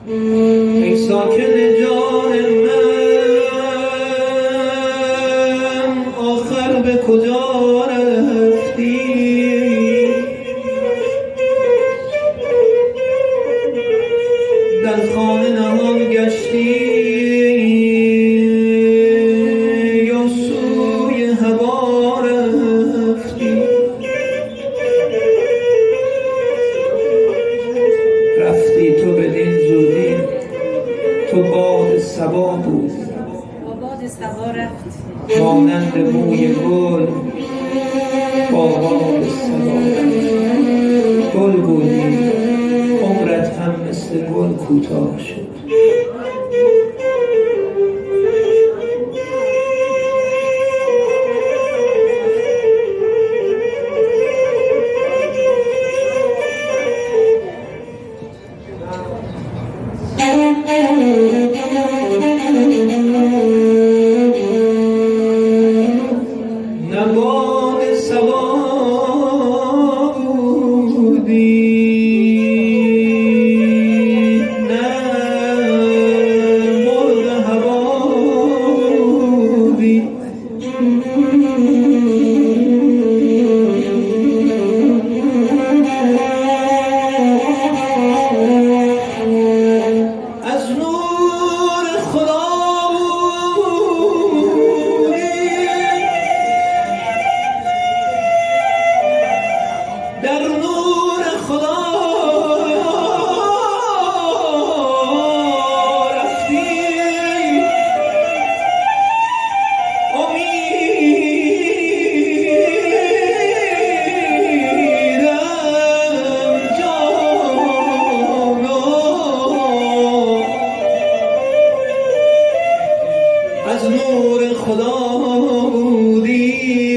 ای ساکن جان من آخر به کجا رفتی؟ در خانه نهان گشتی یا سوی هوا رفتی؟ رفتی تو بدین زودی، تو باد صبا بود، با باد صبا رفت مانند موی گل با باد صبا رفت. گل بودی عمرت هم مثل گل کوتاه شد. نه باد صبا بودی، نه مرغ هوا بودی. از نور خدا بودی، در نور خدا رفتی. امیدم جانا از نور خدا بودی.